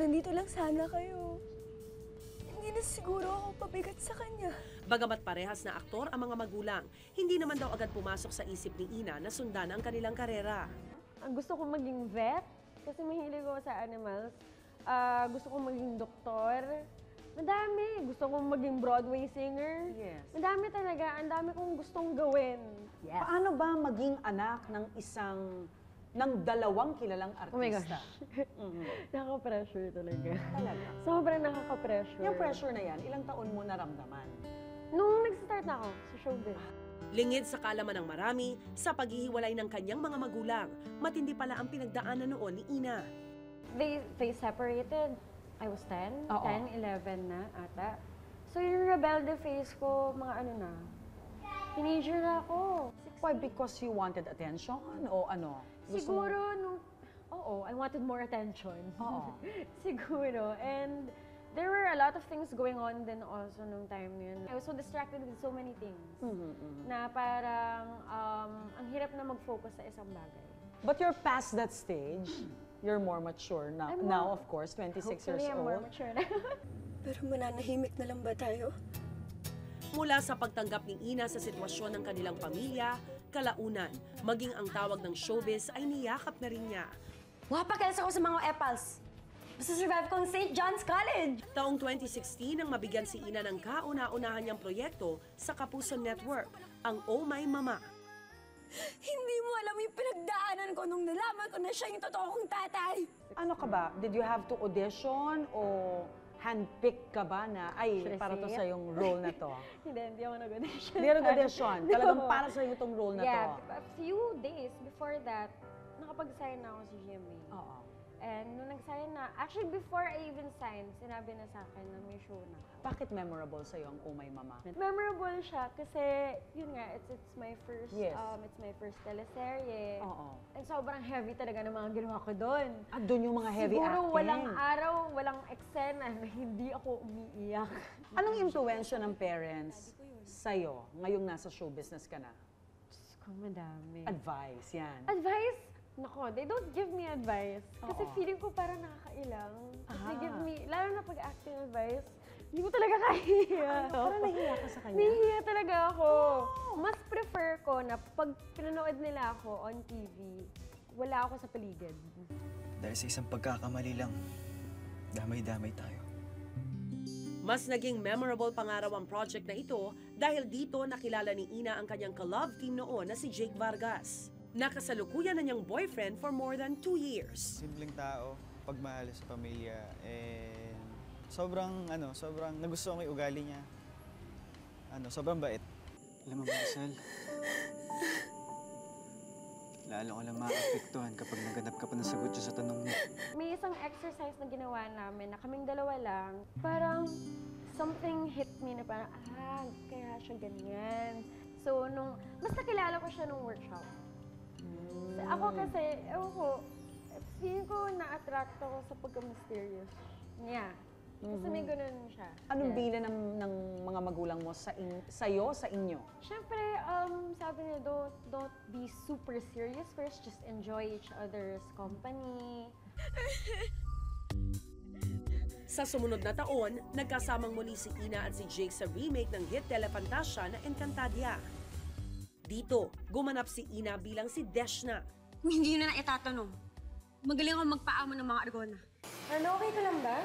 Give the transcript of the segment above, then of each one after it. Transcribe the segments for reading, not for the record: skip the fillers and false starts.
nandito lang sana kayo, hindi na siguro ako pabigat sa kanya. Bagamat parehas na aktor ang mga magulang, hindi naman daw agad pumasok sa isip ni Ina na sundan ang kanilang karera. Gusto ko maging vet kasi mahilig ako sa animals. Gusto ko maging doktor. Madami. Gusto kong maging Broadway singer. Yes. Madami talaga. Ang dami kong gustong gawin. Yes. Paano ba maging anak ng dalawang kilalang artista? Oh my gosh. Nakaka-pressure talaga. Talaga? Sobrang nakaka-pressure. Yung pressure na yan, ilang taon mo naramdaman? Nung nag-start na ako sa showbiz. Lingid sa kalaman ng marami, sa paghihiwalay ng kanyang mga magulang, matindi pala ang pinagdaanan noon ni Ina. They separated. I was 10, Oo. 10, 11 na ata. So yung rebelde face ko, mga ano na, teenager na ako. Why? Because you wanted attention? O ano? Gusto mo- Siguro, I wanted more attention. Oo. Siguro. And there were a lot of things going on then also nung time na yun. I was so distracted with so many things na parang ang hirap na mag-focus sa isang bagay. But you're past that stage. You're more mature now. I'm Now, more- of course, 26 Hopefully, years I'm more old. mature na. Pero mananahimik na lang ba tayo? Mula sa pagtanggap ni Ina sa sitwasyon ng kanilang pamilya, kalaunan, maging ang tawag ng showbiz ay niyakap na rin niya. Mapakilas ako sa mga epals. Basta survive ko ang St. John's College. Taong 2016 nang mabigyan si Ina ng kauna-unahan niyang proyekto sa Kapuso Network, ang Oh My Mama. Hindi mo alam yung pinagdaanan ko nung nalaman ko na siya yung totoo kong tatay. Ano ka ba? Did you have to audition o handpick ka ba na, ay, Should I para to say sa it? yung role na to? Hindi ako nag-audition. Hindi ka nag-audition. Talagang No. para sa itong role na to. Yeah, a few days before that, nakapag-sign na ako sa GMA. Oo. And nung nag-sign na, actually before I even signed, sinabi na sa akin na may show na ako. Bakit memorable sa'yo ang Oh My Mama? Memorable siya kasi, yun nga, it's my first, Yes. it's my first teleserye. Oo. And sobrang heavy talaga ng mga ginawa ko doon. At doon yung mga heavy Siguro acting. walang araw, walang eksena na hindi ako umiiyak. Anong impluensya ng parents sa'yo ngayong nasa show business ka na? Diyos ko, madami. Advice, yan. Advice? Nako, they don't give me advice. Kasi Oo. feeling ko parang nakakailang. They Ah. give me, lalo na pag-acting advice, hindi ko talaga kaya. Parang nahiya ka sa kanya? Nahihiya talaga ako. Mas prefer ko na pag pinanood nila ako on TV, wala ako sa paligid. Dahil sa isang pagkakamali lang, damay-damay tayo. Mas naging memorable pangaraw ang project na ito dahil dito nakilala ni Ina ang kanyang ka-love team noon na si Jake Vargas. Nakasalukuyan na niyang boyfriend for more than 2 years. Simpleng tao, pagmahal sa pamilya, and sobrang nagustuhan ko yung ugali niya. Sobrang bait. Alam mo, Maricel, lalo ka lang maapektuhan kapag naganap ka pa ng sagot sa tanong mo. May isang exercise na ginawa namin na kaming dalawa lang, parang something hit me na parang, kaya siya ganyan. So, mas nakilala ko siya nung workshop. Ako kasi, feeling ko na-attract ako sa pagka-mysterious niya. Kasi may ganun siya. Anong Yeah. bila ng mga magulang mo sa'yo, sa inyo? Siyempre, sabi niya, don't be super serious first. Just enjoy each other's company. Sa sumunod na taon, nagkasamang muli si Ina at si Jake sa remake ng hit Telefantasia na Encantadia. Dito, gumanap si Ina bilang si Deshna. Kung hindi nyo na itatanong, magaling ako magpaamo ng mga argona. Ano, okay ka lang ba?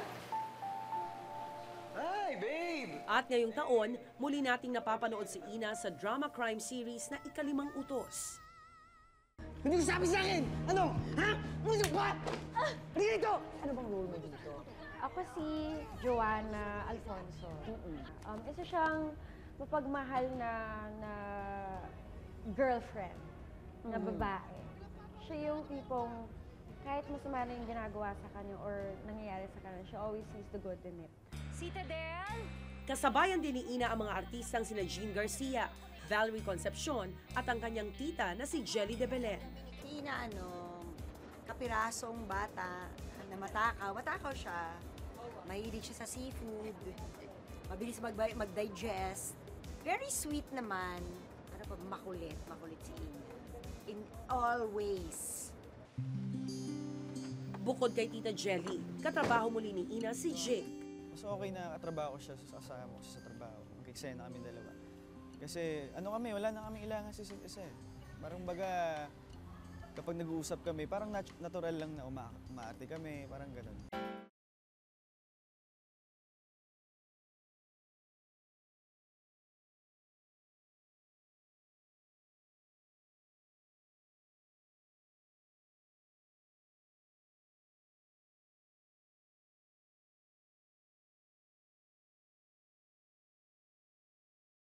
Hi, babe! At ngayong taon, muli nating napapanood si Ina sa drama crime series na Ikalimang Utos. Hindi sabi sa akin! Ano? Ha? Musok ba? Hindi dito! Ano bang role mo dito? Ako si Joanna Alfonso. Isa siyang mapagmahal na girlfriend, na babae. Siya yung tipong kahit masama na yung ginagawa sa kanya or nangyayari sa kanya, she always sees the good in it. Citadel! Kasabayan din ni Ina ang mga artistang sina Jean Garcia, Valerie Concepcion at ang kanyang tita na si Jelly de Belen. Tina, kapirasong bata na matakaw. Matakaw siya. Mahilig siya sa seafood. Mabilis mag-digest. Very sweet naman. Makulit. Makulit si Ina. In all ways. Bukod kay Tita Jelly, katrabaho muli ni Ina si Jake. Mas okay na katrabaho ko siya sa kasama ko sa trabaho. Mag-eksena kami dalawa. Kasi ano kami, wala na kami ilangan sa isa't isa. Parang baga, kapag nag-uusap kami, parang natural lang na umaarte kami, parang ganun.